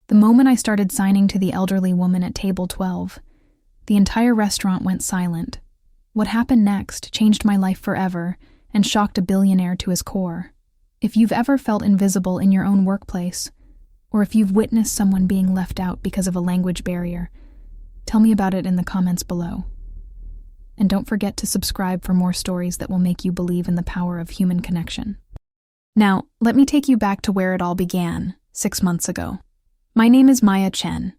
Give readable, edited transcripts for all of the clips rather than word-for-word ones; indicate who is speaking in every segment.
Speaker 1: The moment I started signing to the elderly woman at table 12, the entire restaurant went silent. What happened next changed my life forever and shocked a billionaire to his core. If you've ever felt invisible in your own workplace, or if you've witnessed someone being left out because of a language barrier, tell me about it in the comments below. And don't forget to subscribe for more stories that will make you believe in the power of human connection. Now, let me take you back to where it all began, 6 months ago. My name is Maya Chen.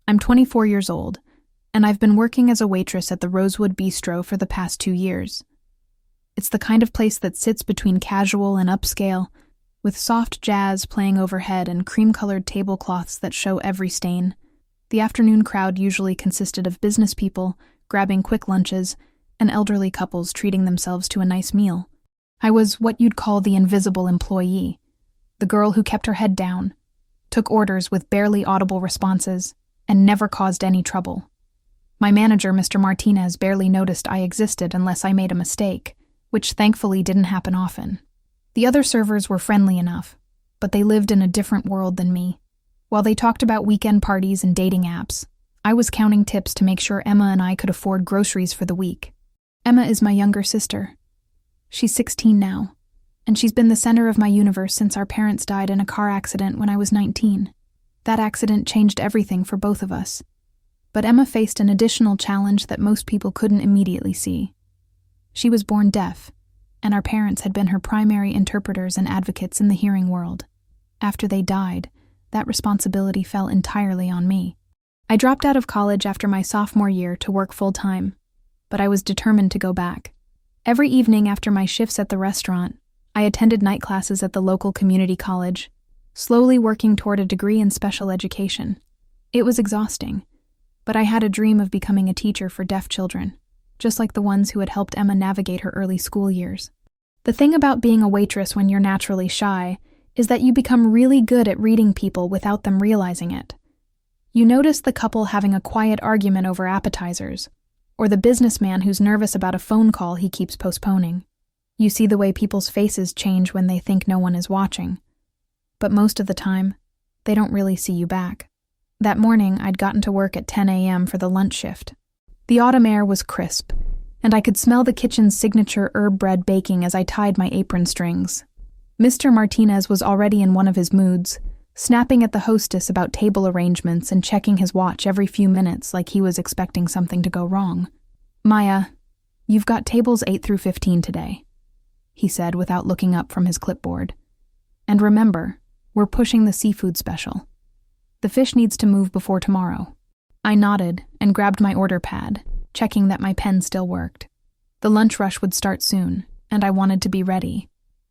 Speaker 1: I'm 24 years old, and I've been working as a waitress at the Rosewood Bistro for the past 2 years. It's the kind of place that sits between casual and upscale, with soft jazz playing overhead and cream-colored tablecloths that show every stain. The afternoon crowd usually consisted of business people grabbing quick lunches and elderly couples treating themselves to a nice meal. I was what you'd call the invisible employee, the girl who kept her head down, took orders with barely audible responses, and never caused any trouble. My manager, Mr. Martinez, barely noticed I existed unless I made a mistake, which thankfully didn't happen often. The other servers were friendly enough, but they lived in a different world than me. While they talked about weekend parties and dating apps, I was counting tips to make sure Emma and I could afford groceries for the week. Emma is my younger sister. She's 16 now, and she's been the center of my universe since our parents died in a car accident when I was 19. That accident changed everything for both of us. But Emma faced an additional challenge that most people couldn't immediately see. She was born deaf, and our parents had been her primary interpreters and advocates in the hearing world. After they died, that responsibility fell entirely on me. I dropped out of college after my sophomore year to work full-time, but I was determined to go back. Every evening after my shifts at the restaurant, I attended night classes at the local community college, slowly working toward a degree in special education. It was exhausting, but I had a dream of becoming a teacher for deaf children, just like the ones who had helped Emma navigate her early school years. The thing about being a waitress when you're naturally shy is that you become really good at reading people without them realizing it. You notice the couple having a quiet argument over appetizers, or the businessman who's nervous about a phone call he keeps postponing. You see the way people's faces change when they think no one is watching. But most of the time, they don't really see you back. That morning, I'd gotten to work at 10 a.m. for the lunch shift. The autumn air was crisp, and I could smell the kitchen's signature herb bread baking as I tied my apron strings. Mr. Martinez was already in one of his moods, snapping at the hostess about table arrangements and checking his watch every few minutes like he was expecting something to go wrong. "Maya, you've got tables 8 through 15 today," he said without looking up from his clipboard. "And remember, we're pushing the seafood special. The fish needs to move before tomorrow." I nodded and grabbed my order pad, checking that my pen still worked. The lunch rush would start soon, and I wanted to be ready.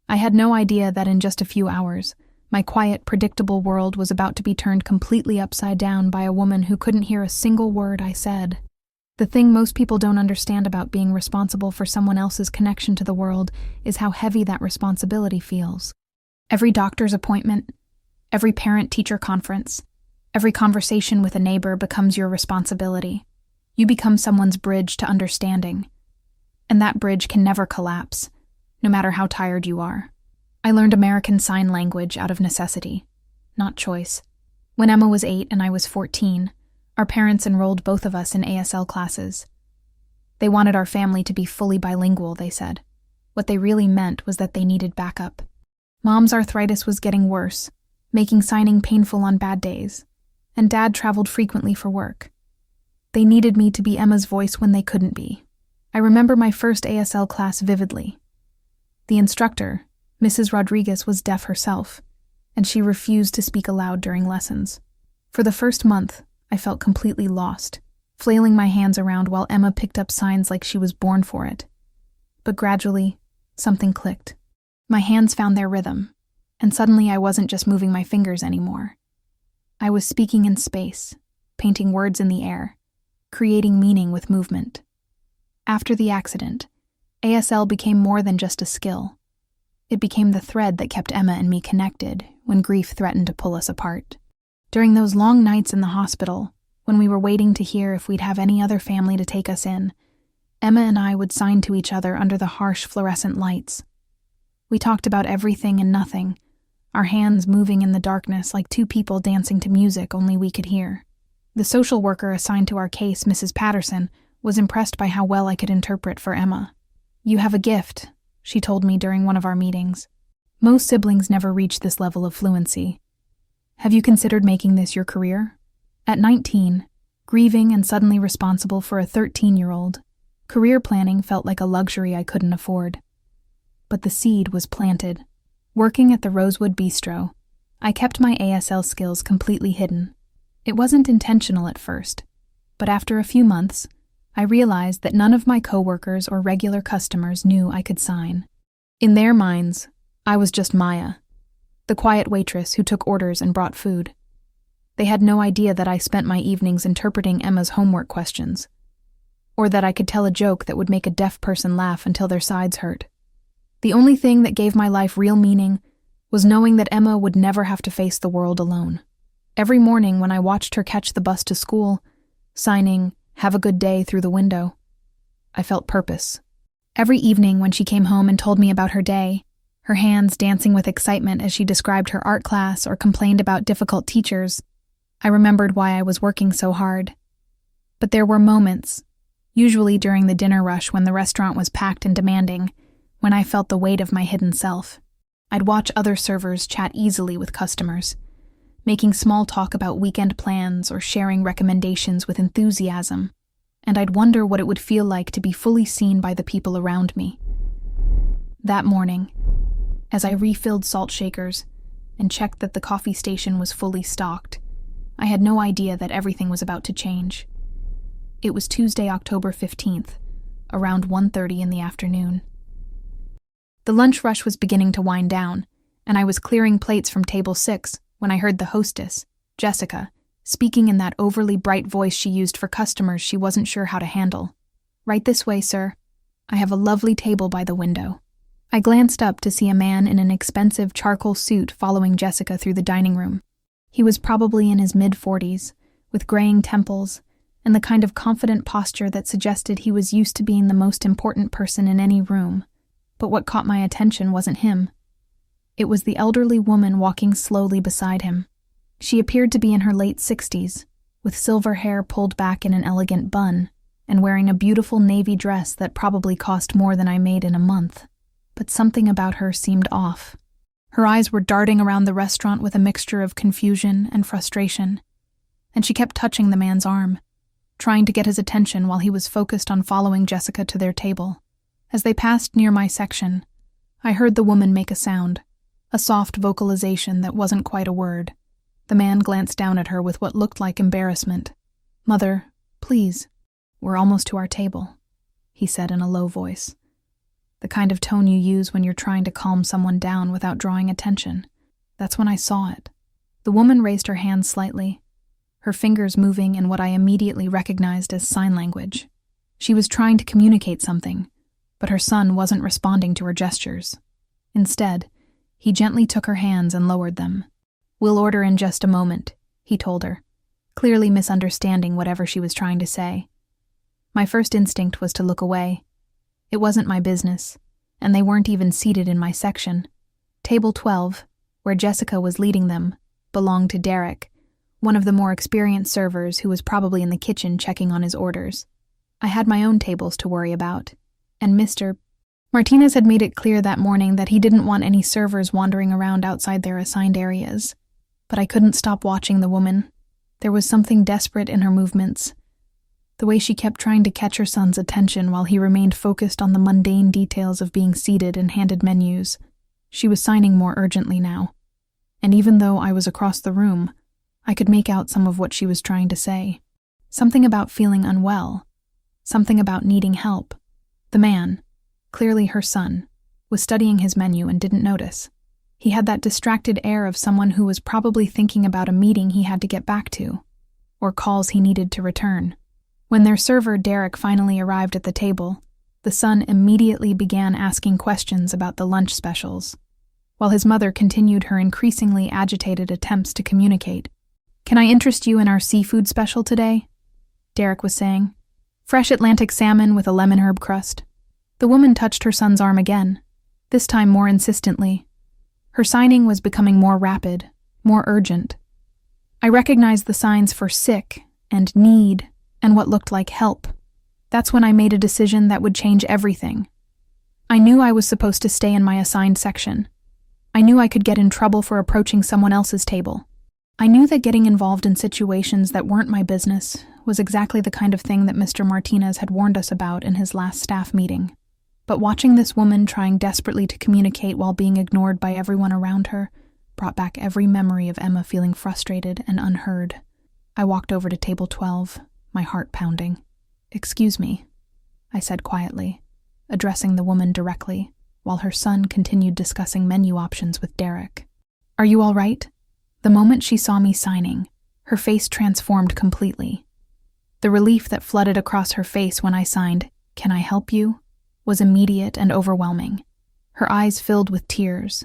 Speaker 1: I had no idea that in just a few hours, my quiet, predictable world was about to be turned completely upside down by a woman who couldn't hear a single word I said. The thing most people don't understand about being responsible for someone else's connection to the world is how heavy that responsibility feels. Every doctor's appointment, every parent-teacher conference, every conversation with a neighbor becomes your responsibility. You become someone's bridge to understanding. And that bridge can never collapse, no matter how tired you are. I learned American Sign Language out of necessity, not choice. When Emma was 8 and I was 14, our parents enrolled both of us in ASL classes. They wanted our family to be fully bilingual, they said. What they really meant was that they needed backup. Mom's arthritis was getting worse, making signing painful on bad days, and Dad traveled frequently for work. They needed me to be Emma's voice when they couldn't be. I remember my first ASL class vividly. The instructor, Mrs. Rodriguez, was deaf herself, and she refused to speak aloud during lessons. For the first month, I felt completely lost, flailing my hands around while Emma picked up signs like she was born for it. But gradually, something clicked. My hands found their rhythm, and suddenly I wasn't just moving my fingers anymore. I was speaking in space, painting words in the air, creating meaning with movement. After the accident, ASL became more than just a skill. It became the thread that kept Emma and me connected when grief threatened to pull us apart. During those long nights in the hospital, when we were waiting to hear if we'd have any other family to take us in, Emma and I would sign to each other under the harsh fluorescent lights. We talked about everything and nothing, our hands moving in the darkness like two people dancing to music only we could hear. The social worker assigned to our case, Mrs. Patterson, was impressed by how well I could interpret for Emma. "You have a gift," she told me during one of our meetings. "Most siblings never reach this level of fluency. Have you considered making this your career?" At 19, grieving and suddenly responsible for a 13-year-old, career planning felt like a luxury I couldn't afford. But the seed was planted. Working at the Rosewood Bistro, I kept my ASL skills completely hidden. It wasn't intentional at first, but after a few months, I realized that none of my coworkers or regular customers knew I could sign. In their minds, I was just Maya, the quiet waitress who took orders and brought food. They had no idea that I spent my evenings interpreting Emma's homework questions, or that I could tell a joke that would make a deaf person laugh until their sides hurt. The only thing that gave my life real meaning was knowing that Emma would never have to face the world alone. Every morning when I watched her catch the bus to school, signing, "Have a good day" through the window, I felt purpose. Every evening when she came home and told me about her day, her hands dancing with excitement as she described her art class or complained about difficult teachers, I remembered why I was working so hard. But there were moments, usually during the dinner rush when the restaurant was packed and demanding, when I felt the weight of my hidden self. I'd watch other servers chat easily with customers, making small talk about weekend plans or sharing recommendations with enthusiasm, and I'd wonder what it would feel like to be fully seen by the people around me. That morning, as I refilled salt shakers and checked that the coffee station was fully stocked, I had no idea that everything was about to change. It was Tuesday, October 15th, around 1:30 in the afternoon. The lunch rush was beginning to wind down, and I was clearing plates from table 6 when I heard the hostess, Jessica, speaking in that overly bright voice she used for customers she wasn't sure how to handle. "Right this way, sir. I have a lovely table by the window." I glanced up to see a man in an expensive charcoal suit following Jessica through the dining room. He was probably in his mid-40s, with graying temples, and the kind of confident posture that suggested he was used to being the most important person in any room. But what caught my attention wasn't him. It was the elderly woman walking slowly beside him. She appeared to be in her late 60s, with silver hair pulled back in an elegant bun, and wearing a beautiful navy dress that probably cost more than I made in a month. But something about her seemed off. Her eyes were darting around the restaurant with a mixture of confusion and frustration, and she kept touching the man's arm, trying to get his attention while he was focused on following Jessica to their table. As they passed near my section, I heard the woman make a sound, a soft vocalization that wasn't quite a word. The man glanced down at her with what looked like embarrassment. "Mother, please, we're almost to our table," he said in a low voice. The kind of tone you use when you're trying to calm someone down without drawing attention. That's when I saw it. The woman raised her hand slightly, her fingers moving in what I immediately recognized as sign language. She was trying to communicate something, but her son wasn't responding to her gestures. Instead, he gently took her hands and lowered them. "We'll order in just a moment," he told her, clearly misunderstanding whatever she was trying to say. My first instinct was to look away. It wasn't my business, and they weren't even seated in my section. Table 12, where Jessica was leading them, belonged to Derek, one of the more experienced servers who was probably in the kitchen checking on his orders. I had my own tables to worry about, and Mr. Martinez had made it clear that morning that he didn't want any servers wandering around outside their assigned areas. But I couldn't stop watching the woman. There was something desperate in her movements. The way she kept trying to catch her son's attention while he remained focused on the mundane details of being seated and handed menus. She was signing more urgently now. And even though I was across the room, I could make out some of what she was trying to say. Something about feeling unwell. Something about needing help. The man, clearly her son, was studying his menu and didn't notice. He had that distracted air of someone who was probably thinking about a meeting he had to get back to, or calls he needed to return. When their server Derek finally arrived at the table, the son immediately began asking questions about the lunch specials, while his mother continued her increasingly agitated attempts to communicate. "Can I interest you in our seafood special today?" Derek was saying. "Fresh Atlantic salmon with a lemon herb crust." The woman touched her son's arm again, this time more insistently. Her signing was becoming more rapid, more urgent. I recognized the signs for sick and need and what looked like help. That's when I made a decision that would change everything. I knew I was supposed to stay in my assigned section. I knew I could get in trouble for approaching someone else's table. I knew that getting involved in situations that weren't my business was exactly the kind of thing that Mr. Martinez had warned us about in his last staff meeting. But watching this woman trying desperately to communicate while being ignored by everyone around her brought back every memory of Emma feeling frustrated and unheard. I walked over to table 12, my heart pounding. "Excuse me," I said quietly, addressing the woman directly, while her son continued discussing menu options with Derek. "Are you all right?" The moment she saw me signing, her face transformed completely. The relief that flooded across her face when I signed, "Can I help you?" was immediate and overwhelming. Her eyes filled with tears,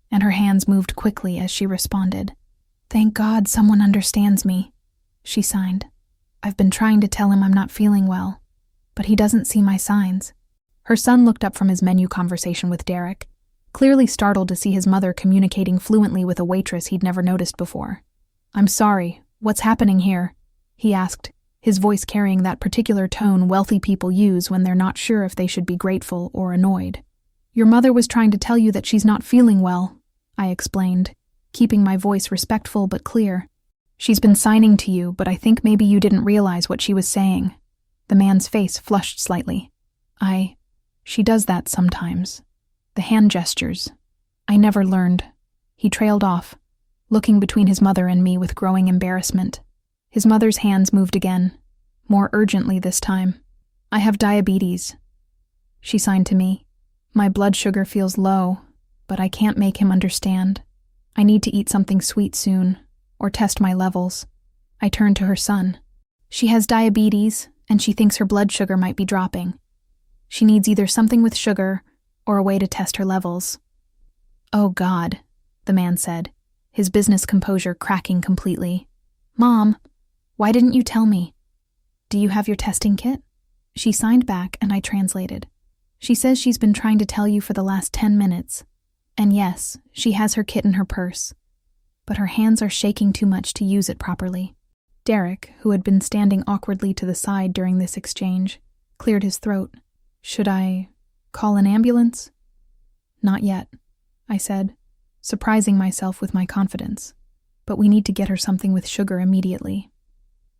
Speaker 1: and her hands moved quickly as she responded. "Thank God someone understands me," she signed. "I've been trying to tell him I'm not feeling well, but he doesn't see my signs." Her son looked up from his menu conversation with Derek, clearly startled to see his mother communicating fluently with a waitress he'd never noticed before. "I'm sorry, what's happening here?" he asked, his voice carrying that particular tone wealthy people use when they're not sure if they should be grateful or annoyed. "Your mother was trying to tell you that she's not feeling well," I explained, keeping my voice respectful but clear. "She's been signing to you, but I think maybe you didn't realize what she was saying." The man's face flushed slightly. She does that sometimes. The hand gestures. I never learned." He trailed off, looking between his mother and me with growing embarrassment. His mother's hands moved again, more urgently this time. "I have diabetes," she signed to me. "My blood sugar feels low, but I can't make him understand. I need to eat something sweet soon, or test my levels." I turned to her son. "She has diabetes, and she thinks her blood sugar might be dropping. She needs either something with sugar or a way to test her levels." "Oh God," the man said, his business composure cracking completely. "Mom, why didn't you tell me? Do you have your testing kit?" She signed back and I translated. "She says she's been trying to tell you for the last 10 minutes. And yes, she has her kit in her purse. But her hands are shaking too much to use it properly." Derek, who had been standing awkwardly to the side during this exchange, cleared his throat. "Should I call an ambulance?" "Not yet," I said, surprising myself with my confidence. "But we need to get her something with sugar immediately.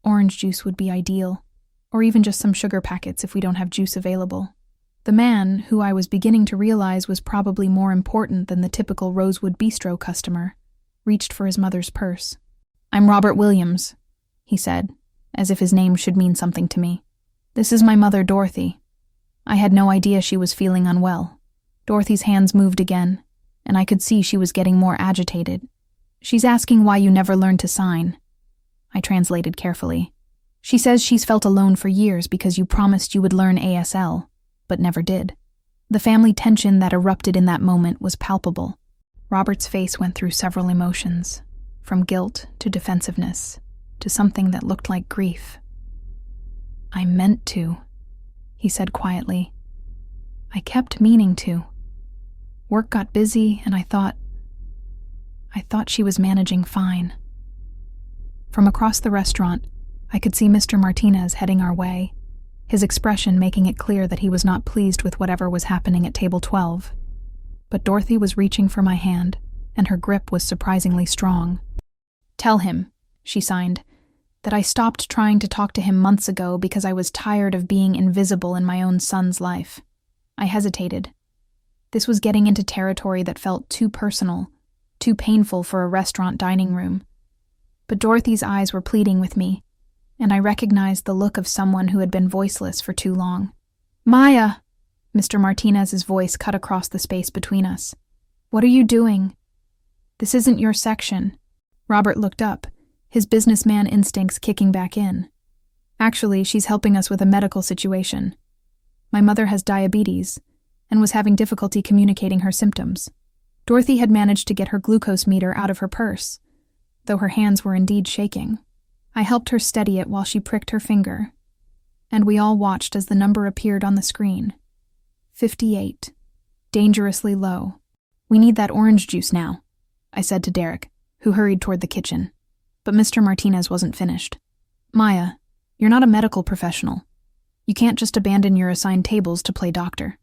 Speaker 1: Orange juice would be ideal, or even just some sugar packets if we don't have juice available." The man, who I was beginning to realize was probably more important than the typical Rosewood Bistro customer, reached for his mother's purse. "I'm Robert Williams," he said, as if his name should mean something to me. "This is my mother, Dorothy." I had no idea she was feeling unwell. Dorothy's hands moved again, and I could see she was getting more agitated. "She's asking why you never learned to sign." I translated carefully. "She says she's felt alone for years because you promised you would learn ASL, but never did." The family tension that erupted in that moment was palpable. Robert's face went through several emotions, from guilt to defensiveness, to something that looked like grief. "I meant to," he said quietly. "I kept meaning to. Work got busy, and I thought she was managing fine." From across the restaurant, I could see Mr. Martinez heading our way, his expression making it clear that he was not pleased with whatever was happening at table 12. But Dorothy was reaching for my hand, and her grip was surprisingly strong. "Tell him," she signed, "that I stopped trying to talk to him months ago because I was tired of being invisible in my own son's life." I hesitated. This was getting into territory that felt too personal, too painful for a restaurant dining room. But Dorothy's eyes were pleading with me, and I recognized the look of someone who had been voiceless for too long. "Maya!" Mr. Martinez's voice cut across the space between us. "What are you doing? This isn't your section." Robert looked up, his businessman instincts kicking back in. "Actually, she's helping us with a medical situation. My mother has diabetes and was having difficulty communicating her symptoms." Dorothy had managed to get her glucose meter out of her purse, though her hands were indeed shaking. I helped her steady it while she pricked her finger, and we all watched as the number appeared on the screen. 58. Dangerously low. "We need that orange juice now," I said to Derek, who hurried toward the kitchen. But Mr. Martinez wasn't finished. "Maya, you're not a medical professional. You can't just abandon your assigned tables to play doctor."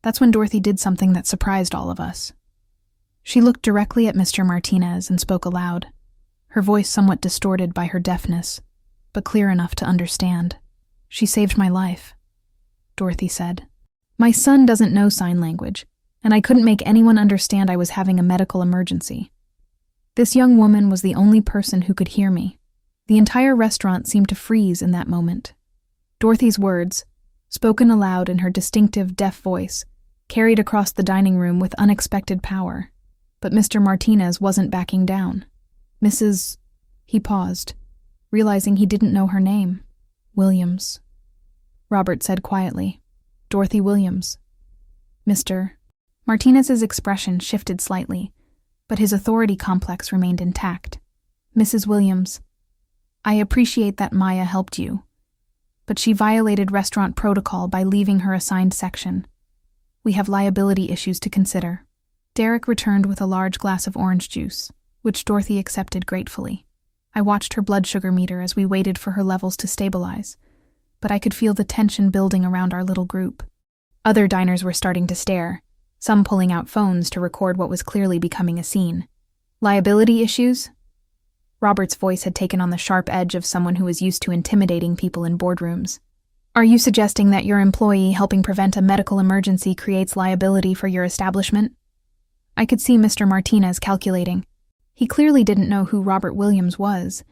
Speaker 1: That's when Dorothy did something that surprised all of us. She looked directly at Mr. Martinez and spoke aloud, her voice somewhat distorted by her deafness, but clear enough to understand. "She saved my life," Dorothy said. "My son doesn't know sign language, and I couldn't make anyone understand I was having a medical emergency. This young woman was the only person who could hear me. The entire restaurant seemed to freeze in that moment." Dorothy's words, spoken aloud in her distinctive deaf voice, carried across the dining room with unexpected power. But Mr. Martinez wasn't backing down. "Mrs. He paused, realizing he didn't know her name. "Williams," Robert said quietly. "Dorothy Williams." Mr. Martinez's expression shifted slightly, but his authority complex remained intact. "Mrs. Williams, I appreciate that Maya helped you, but she violated restaurant protocol by leaving her assigned section. We have liability issues to consider." Derek returned with a large glass of orange juice, which Dorothy accepted gratefully. I watched her blood sugar meter as we waited for her levels to stabilize, but I could feel the tension building around our little group. Other diners were starting to stare, some pulling out phones to record what was clearly becoming a scene. "Liability issues?" Robert's voice had taken on the sharp edge of someone who was used to intimidating people in boardrooms. "Are you suggesting that your employee helping prevent a medical emergency creates liability for your establishment?" I could see Mr. Martinez calculating. He clearly didn't know who Robert Williams was,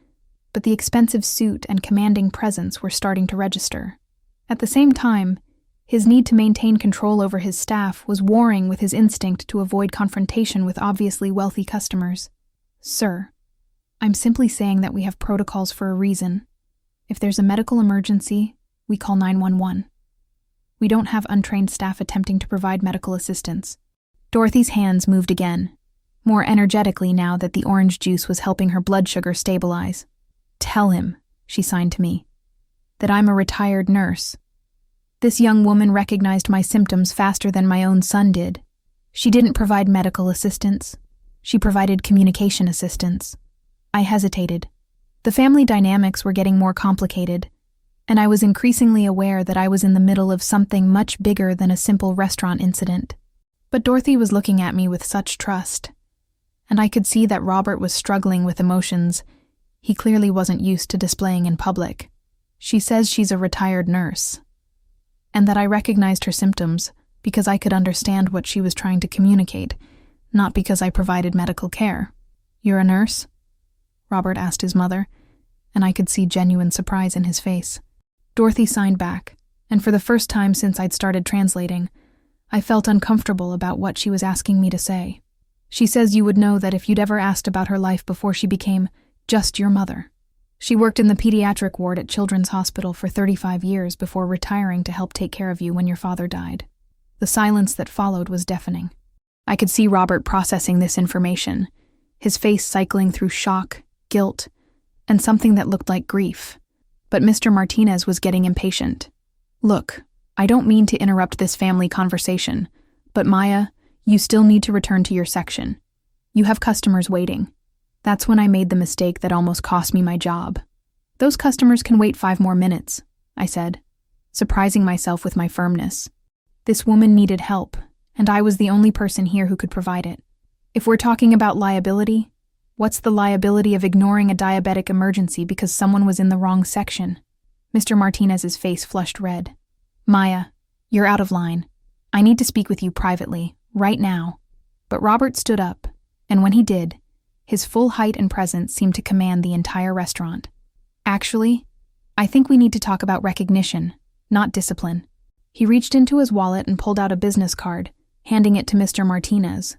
Speaker 1: but the expensive suit and commanding presence were starting to register. At the same time, his need to maintain control over his staff was warring with his instinct to avoid confrontation with obviously wealthy customers. "Sir, I'm simply saying that we have protocols for a reason. If there's a medical emergency, we call 911. We don't have untrained staff attempting to provide medical assistance." Dorothy's hands moved again, more energetically now that the orange juice was helping her blood sugar stabilize. "Tell him," she signed to me, "that I'm a retired nurse. This young woman recognized my symptoms faster than my own son did. She didn't provide medical assistance. She provided communication assistance." I hesitated. The family dynamics were getting more complicated, and I was increasingly aware that I was in the middle of something much bigger than a simple restaurant incident. But Dorothy was looking at me with such trust, and I could see that Robert was struggling with emotions he clearly wasn't used to displaying in public. "She says she's a retired nurse, and that I recognized her symptoms because I could understand what she was trying to communicate, not because I provided medical care." "You're a nurse?" Robert asked his mother, and I could see genuine surprise in his face. Dorothy signed back, and for the first time since I'd started translating, I felt uncomfortable about what she was asking me to say. "She says you would know that if you'd ever asked about her life before she became just your mother. She worked in the pediatric ward at Children's Hospital for 35 years before retiring to help take care of you when your father died." The silence that followed was deafening. I could see Robert processing this information, his face cycling through shock, guilt, and something that looked like grief. But Mr. Martinez was getting impatient. "Look, I don't mean to interrupt this family conversation, but Maya, you still need to return to your section. You have customers waiting." That's when I made the mistake that almost cost me my job. "Those customers can wait 5 more minutes, I said, surprising myself with my firmness. This woman needed help, and I was the only person here who could provide it. If we're talking about liability, what's the liability of ignoring a diabetic emergency because someone was in the wrong section? Mr. Martinez's face flushed red. "Maya, you're out of line. I need to speak with you privately, right now." But Robert stood up, and when he did, his full height and presence seemed to command the entire restaurant. "Actually, I think we need to talk about recognition, not discipline." He reached into his wallet and pulled out a business card, handing it to Mr. Martinez.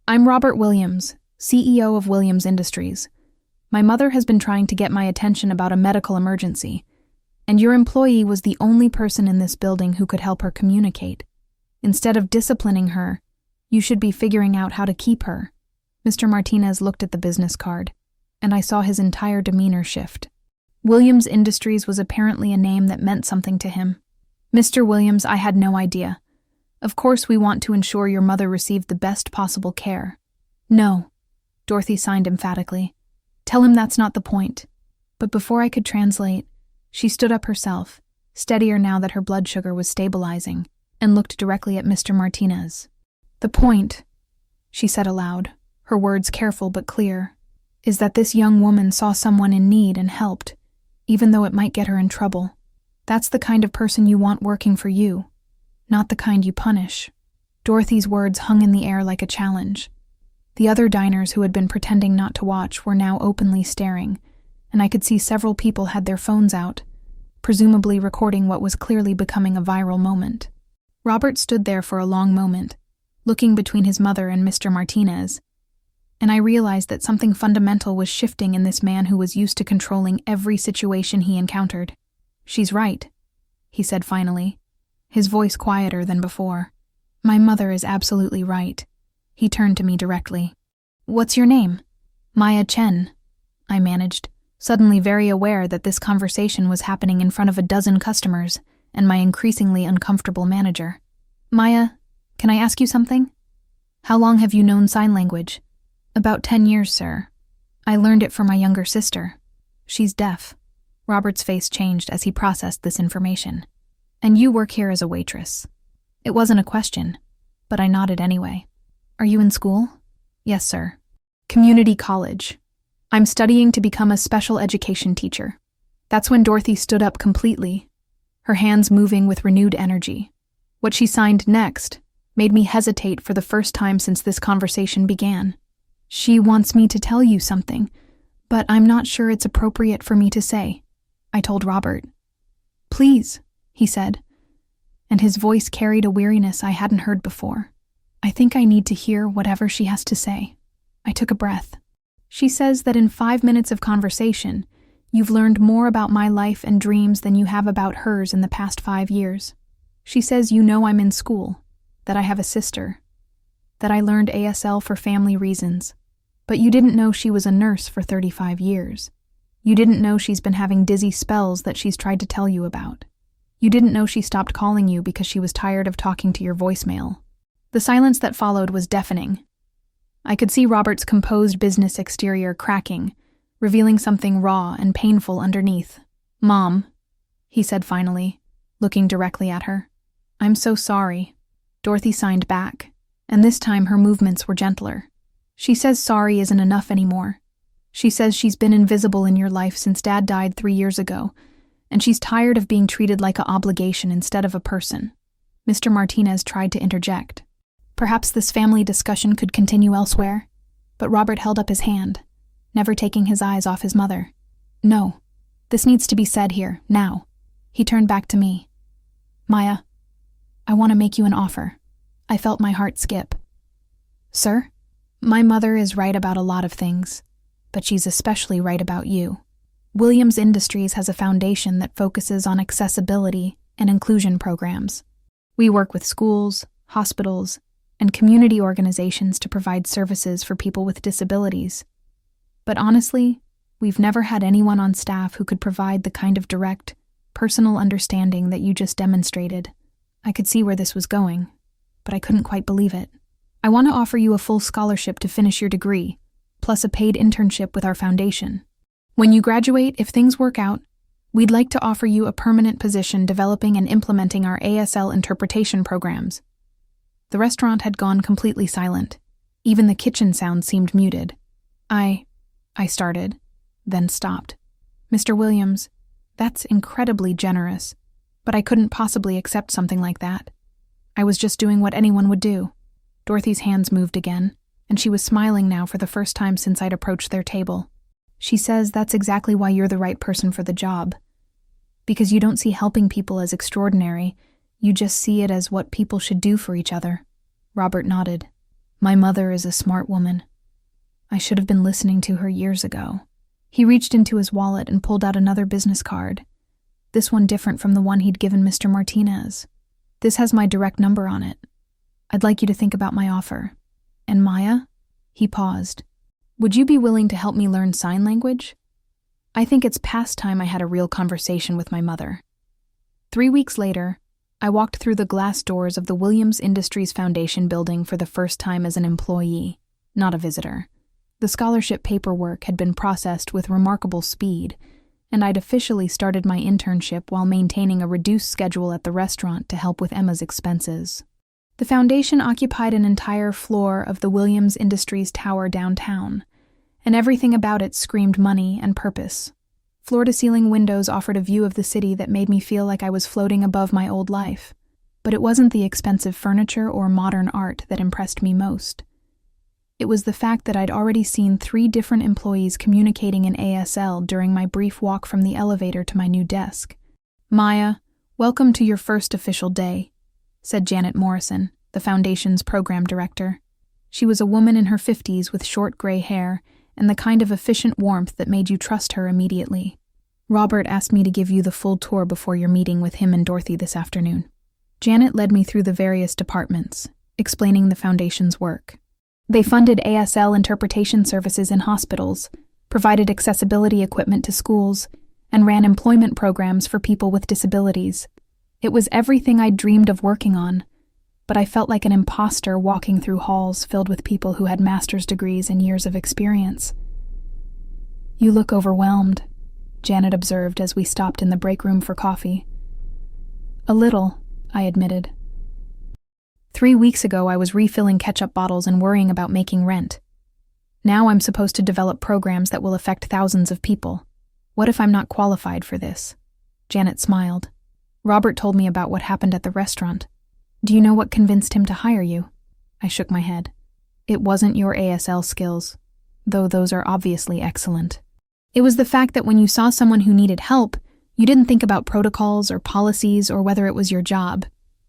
Speaker 1: "I'm Robert Williams, CEO of Williams Industries. My mother has been trying to get my attention about a medical emergency, and your employee was the only person in this building who could help her communicate. Instead of disciplining her, you should be figuring out how to keep her." Mr. Martinez looked at the business card, and I saw his entire demeanor shift. Williams Industries was apparently a name that meant something to him. "Mr. Williams, I had no idea. Of course, we want to ensure your mother received the best possible care. No, Dorothy signed emphatically. Tell him that's not the point. But before I could translate, she stood up herself, steadier now that her blood sugar was stabilizing, and looked directly at Mr. Martinez. The point, she said aloud, her words careful but clear, is that this young woman saw someone in need and helped, even though it might get her in trouble. That's the kind of person you want working for you, not the kind you punish. Dorothy's words hung in the air like a challenge. The other diners who had been pretending not to watch were now openly staring, and I could see several people had their phones out, presumably recording what was clearly becoming a viral moment. Robert stood there for a long moment, looking between his mother and Mr. Martinez, and I realized that something fundamental was shifting in this man who was used to controlling every situation he encountered. She's right, he said finally, his voice quieter than before. My mother is absolutely right. He turned to me directly. What's your name? Maya Chen, I managed, suddenly very aware that this conversation was happening in front of a dozen customers and my increasingly uncomfortable manager. Maya, can I ask you something? How long have you known sign language? About 10 years, sir. I learned it from my younger sister. She's deaf. Robert's face changed as he processed this information. And you work here as a waitress. It wasn't a question, but I nodded anyway. Are you in school? Yes, sir. Community college. I'm studying to become a special education teacher. That's when Dorothy stood up completely, her hands moving with renewed energy. What she signed next made me hesitate for the first time since this conversation began. She wants me to tell you something, but I'm not sure it's appropriate for me to say, I told Robert. Please, he said, and his voice carried a weariness I hadn't heard before. I think I need to hear whatever she has to say. I took a breath. She says that in 5 minutes of conversation, you've learned more about my life and dreams than you have about hers in the past 5 years. She says you know I'm in school, that I have a sister, that I learned ASL for family reasons, but you didn't know she was a nurse for 35 years. You didn't know she's been having dizzy spells that she's tried to tell you about. You didn't know she stopped calling you because she was tired of talking to your voicemail. The silence that followed was deafening. I could see Robert's composed business exterior cracking, revealing something raw and painful underneath. Mom, he said finally, looking directly at her. I'm so sorry. Dorothy signed back, and this time her movements were gentler. She says sorry isn't enough anymore. She says she's been invisible in your life since Dad died 3 years ago, and she's tired of being treated like an obligation instead of a person. Mr. Martinez tried to interject. Perhaps this family discussion could continue elsewhere, but Robert held up his hand, never taking his eyes off his mother. No, this needs to be said here, now. He turned back to me. Maya, I want to make you an offer. I felt my heart skip. Sir? My mother is right about a lot of things, but she's especially right about you. Williams Industries has a foundation that focuses on accessibility and inclusion programs. We work with schools, hospitals, and community organizations to provide services for people with disabilities. But honestly, we've never had anyone on staff who could provide the kind of direct, personal understanding that you just demonstrated. I could see where this was going, but I couldn't quite believe it. I want to offer you a full scholarship to finish your degree, plus a paid internship with our foundation. When you graduate, if things work out, we'd like to offer you a permanent position developing and implementing our ASL interpretation programs. The restaurant had gone completely silent. Even the kitchen sound seemed muted. I started, then stopped. Mr. Williams, that's incredibly generous, but I couldn't possibly accept something like that. I was just doing what anyone would do. Dorothy's hands moved again, and she was smiling now for the first time since I'd approached their table. She says that's exactly why you're the right person for the job. Because you don't see helping people as extraordinary, you just see it as what people should do for each other. Robert nodded. My mother is a smart woman. I should have been listening to her years ago. He reached into his wallet and pulled out another business card. This one different from the one he'd given Mr. Martinez. This has my direct number on it. I'd like you to think about my offer. And Maya? He paused. Would you be willing to help me learn sign language? I think it's past time I had a real conversation with my mother. 3 weeks later, I walked through the glass doors of the Williams Industries Foundation building for the first time as an employee, not a visitor. The scholarship paperwork had been processed with remarkable speed, and I'd officially started my internship while maintaining a reduced schedule at the restaurant to help with Emma's expenses. The foundation occupied an entire floor of the Williams Industries Tower downtown, and everything about it screamed money and purpose. Floor-to-ceiling windows offered a view of the city that made me feel like I was floating above my old life. But it wasn't the expensive furniture or modern art that impressed me most. It was the fact that I'd already seen 3 different employees communicating in ASL during my brief walk from the elevator to my new desk. "Maya, welcome to your first official day," said Janet Morrison, the foundation's program director. She was a woman in her 50s with short gray hair and the kind of efficient warmth that made you trust her immediately. "Robert asked me to give you the full tour before your meeting with him and Dorothy this afternoon." Janet led me through the various departments, explaining the foundation's work. They funded ASL interpretation services in hospitals, provided accessibility equipment to schools, and ran employment programs for people with disabilities. It was everything I'd dreamed of working on, but I felt like an imposter walking through halls filled with people who had master's degrees and years of experience. "You look overwhelmed," Janet observed as we stopped in the break room for coffee. "A little," I admitted. 3 weeks ago, I was refilling ketchup bottles and worrying about making rent. Now I'm supposed to develop programs that will affect thousands of people. What if I'm not qualified for this? Janet smiled. "Robert told me about what happened at the restaurant. Do you know what convinced him to hire you?" I shook my head. "It wasn't your ASL skills, though those are obviously excellent. It was the fact that when you saw someone who needed help, you didn't think about protocols or policies or whether it was your job.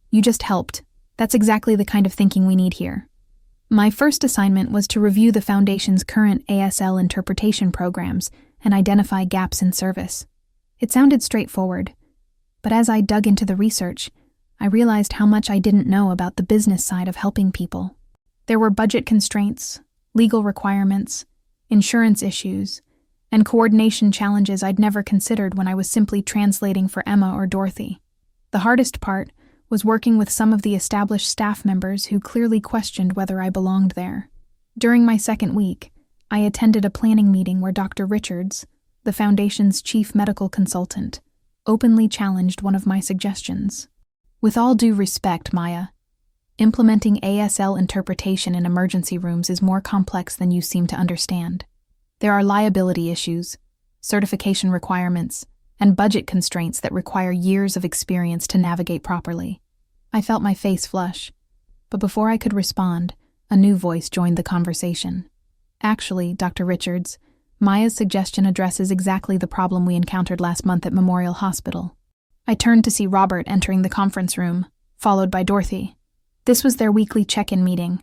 Speaker 1: You just helped. That's exactly the kind of thinking we need here." My first assignment was to review the Foundation's current ASL interpretation programs and identify gaps in service. It sounded straightforward, but as I dug into the research, I realized how much I didn't know about the business side of helping people. There were budget constraints, legal requirements, insurance issues, and coordination challenges I'd never considered when I was simply translating for Emma or Dorothy. The hardest part was working with some of the established staff members who clearly questioned whether I belonged there. During my second week, I attended a planning meeting where Dr. Richards, the Foundation's chief medical consultant, openly challenged one of my suggestions. "With all due respect, Maya, implementing ASL interpretation in emergency rooms is more complex than you seem to understand. There are liability issues, certification requirements, and budget constraints that require years of experience to navigate properly." I felt my face flush, but before I could respond, a new voice joined the conversation. "Actually, Dr. Richards, Maya's suggestion addresses exactly the problem we encountered last month at Memorial Hospital." I turned to see Robert entering the conference room, followed by Dorothy. This was their weekly check-in meeting,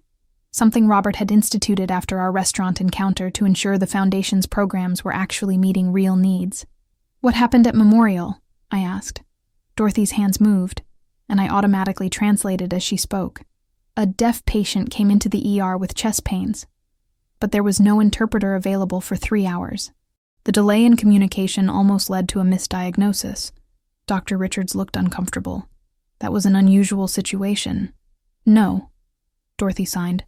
Speaker 1: something Robert had instituted after our restaurant encounter to ensure the Foundation's programs were actually meeting real needs. "What happened at Memorial?" I asked. Dorothy's hands moved, and I automatically translated as she spoke. "A deaf patient came into the ER with chest pains, but there was no interpreter available for 3 hours. The delay in communication almost led to a misdiagnosis." Dr. Richards looked uncomfortable. "That was an unusual situation." "No," Dorothy signed.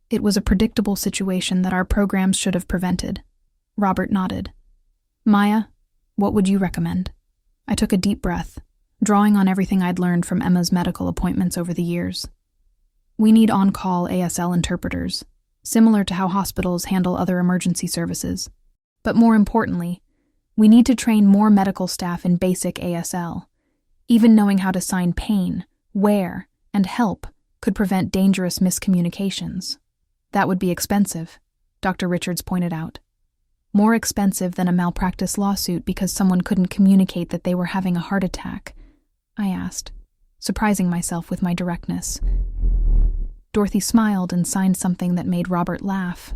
Speaker 1: "It was a predictable situation that our programs should have prevented." Robert nodded. "Maya, what would you recommend?" I took a deep breath, drawing on everything I'd learned from Emma's medical appointments over the years. "We need on-call ASL interpreters, similar to how hospitals handle other emergency services. But more importantly, we need to train more medical staff in basic ASL. Even knowing how to sign pain, where, and help could prevent dangerous miscommunications." "That would be expensive," Dr. Richards pointed out. "More expensive than a malpractice lawsuit because someone couldn't communicate that they were having a heart attack?" I asked, surprising myself with my directness. Dorothy smiled and signed something that made Robert laugh.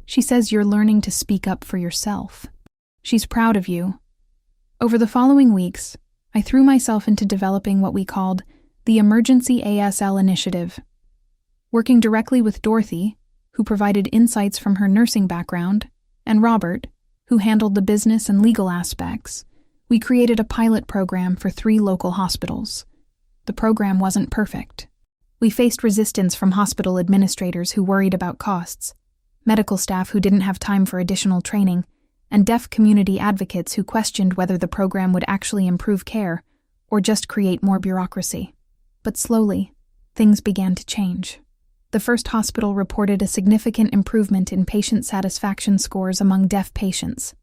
Speaker 1: "She says you're learning to speak up for yourself. She's proud of you." Over the following weeks, I threw myself into developing what we called the Emergency ASL Initiative. Working directly with Dorothy, who provided insights from her nursing background, and Robert, who handled the business and legal aspects, we created a pilot program for 3 local hospitals. the program wasn't perfect. We faced resistance from hospital administrators who worried about costs, medical staff who didn't have time for additional training, and deaf community advocates who questioned whether the program would actually improve care or just create more bureaucracy. But slowly, things began to change. The first hospital reported a significant improvement in patient satisfaction scores among deaf patients.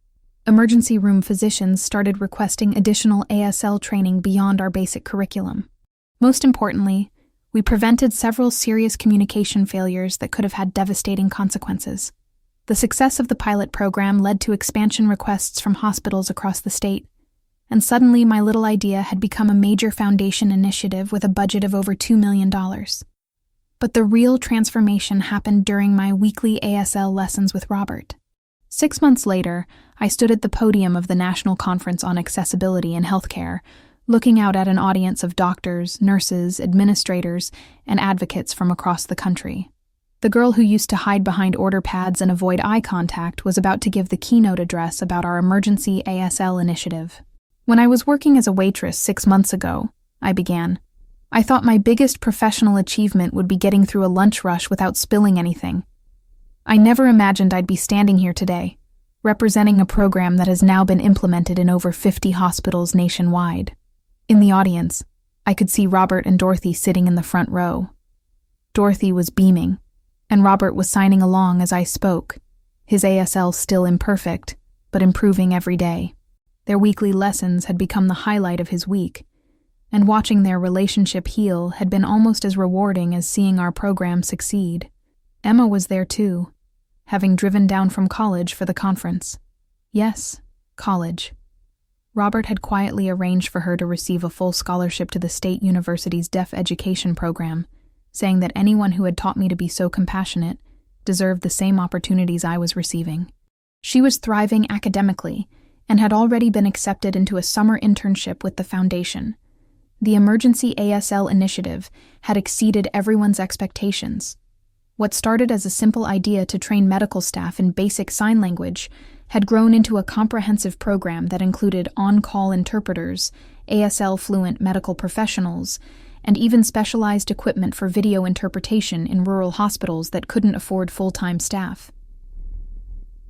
Speaker 1: Emergency room physicians started requesting additional ASL training beyond our basic curriculum. Most importantly, we prevented several serious communication failures that could have had devastating consequences. The success of the pilot program led to expansion requests from hospitals across the state, and suddenly my little idea had become a major foundation initiative with a budget of over $2 million. But the real transformation happened during my weekly ASL lessons with Robert. 6 months later, I stood at the podium of the National Conference on Accessibility in Healthcare, looking out at an audience of doctors, nurses, administrators, and advocates from across the country. The girl who used to hide behind order pads and avoid eye contact was about to give the keynote address about our emergency ASL initiative. When I was working as a waitress 6 months ago, I began, I thought my biggest professional achievement would be getting through a lunch rush without spilling anything. I never imagined I'd be standing here today, representing a program that has now been implemented in over 50 hospitals nationwide. In the audience, I could see Robert and Dorothy sitting in the front row. Dorothy was beaming, and Robert was signing along as I spoke, his ASL still imperfect, but improving every day. Their weekly lessons had become the highlight of his week, and watching their relationship heal had been almost as rewarding as seeing our program succeed. Emma was there too, having driven down from college for the conference. Yes, college. Robert had quietly arranged for her to receive a full scholarship to the state university's deaf education program, saying that anyone who had taught me to be so compassionate deserved the same opportunities I was receiving. She was thriving academically and had already been accepted into a summer internship with the foundation. The Emergency ASL initiative had exceeded everyone's expectations. What started as a simple idea to train medical staff in basic sign language had grown into a comprehensive program that included on-call interpreters, ASL-fluent medical professionals, and even specialized equipment for video interpretation in rural hospitals that couldn't afford full-time staff.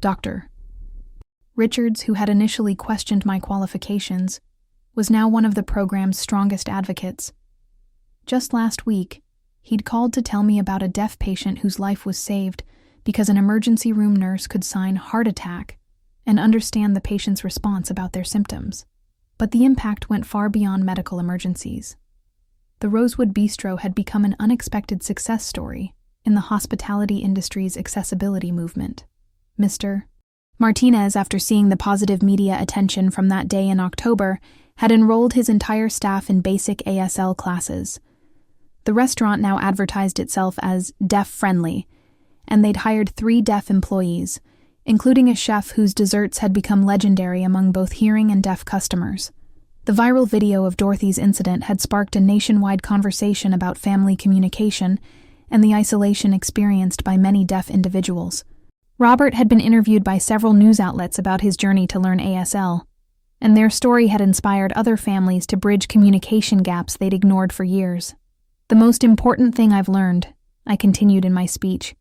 Speaker 1: Dr. Richards, who had initially questioned my qualifications, was now one of the program's strongest advocates. Just last week, he'd called to tell me about a deaf patient whose life was saved because an emergency room nurse could sign heart attack and understand the patient's response about their symptoms. But the impact went far beyond medical emergencies. The Rosewood Bistro had become an unexpected success story in the hospitality industry's accessibility movement. Mr. Martinez, after seeing the positive media attention from that day in October, had enrolled his entire staff in basic ASL classes. The restaurant now advertised itself as deaf-friendly, and they'd hired 3 deaf employees, including a chef whose desserts had become legendary among both hearing and deaf customers. The viral video of Dorothy's incident had sparked a nationwide conversation about family communication and the isolation experienced by many deaf individuals. Robert had been interviewed by several news outlets about his journey to learn ASL, and their story had inspired other families to bridge communication gaps they'd ignored for years. The most important thing I've learned, I continued in my speech,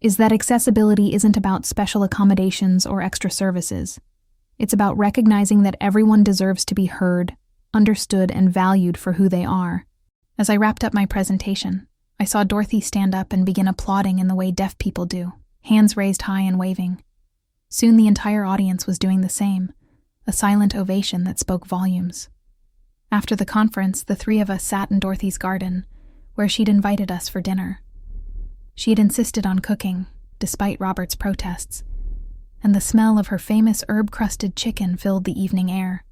Speaker 1: is that accessibility isn't about special accommodations or extra services. It's about recognizing that everyone deserves to be heard, understood, and valued for who they are. As I wrapped up my presentation, I saw Dorothy stand up and begin applauding in the way deaf people do, hands raised high and waving. Soon the entire audience was doing the same, a silent ovation that spoke volumes. After the conference, the 3 of us sat in Dorothy's garden, where she'd invited us for dinner. She had insisted on cooking, despite Robert's protests, and the smell of her famous herb-crusted chicken filled the evening air.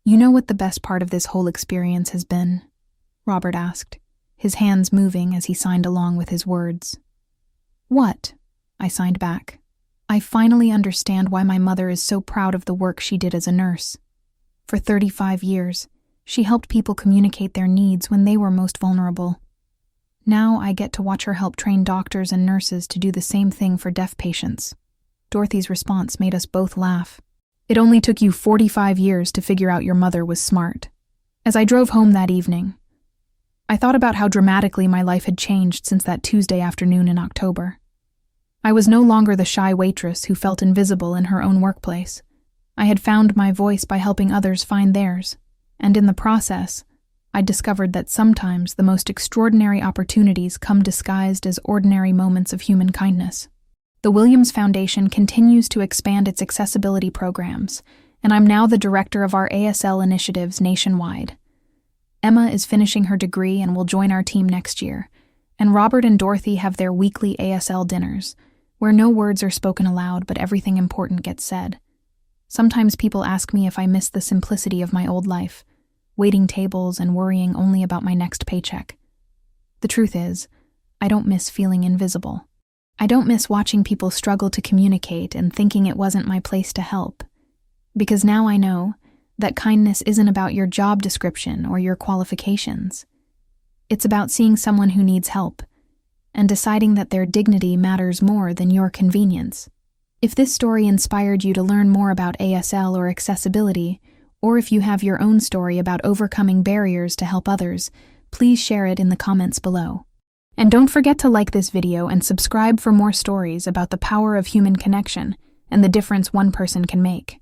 Speaker 1: "You know what the best part of this whole experience has been?" Robert asked, his hands moving as he signed along with his words. "What?" I signed back. "I finally understand why my mother is so proud of the work she did as a nurse. For 35 years, she helped people communicate their needs when they were most vulnerable. Now I get to watch her help train doctors and nurses to do the same thing for deaf patients." Dorothy's response made us both laugh. "It only took you 45 years to figure out your mother was smart." As I drove home that evening, I thought about how dramatically my life had changed since that Tuesday afternoon in October. I was no longer the shy waitress who felt invisible in her own workplace. I had found my voice by helping others find theirs, and in the process, I discovered that sometimes the most extraordinary opportunities come disguised as ordinary moments of human kindness. The Williams Foundation continues to expand its accessibility programs, and I'm now the director of our ASL initiatives nationwide. Emma is finishing her degree and will join our team next year, and Robert and Dorothy have their weekly ASL dinners, where no words are spoken aloud but everything important gets said. Sometimes people ask me if I miss the simplicity of my old life, waiting tables and worrying only about my next paycheck. The truth is, I don't miss feeling invisible. I don't miss watching people struggle to communicate and thinking it wasn't my place to help. Because now I know that kindness isn't about your job description or your qualifications. It's about seeing someone who needs help and deciding that their dignity matters more than your convenience. If this story inspired you to learn more about ASL or accessibility, or if you have your own story about overcoming barriers to help others, please share it in the comments below. And don't forget to like this video and subscribe for more stories about the power of human connection and the difference one person can make.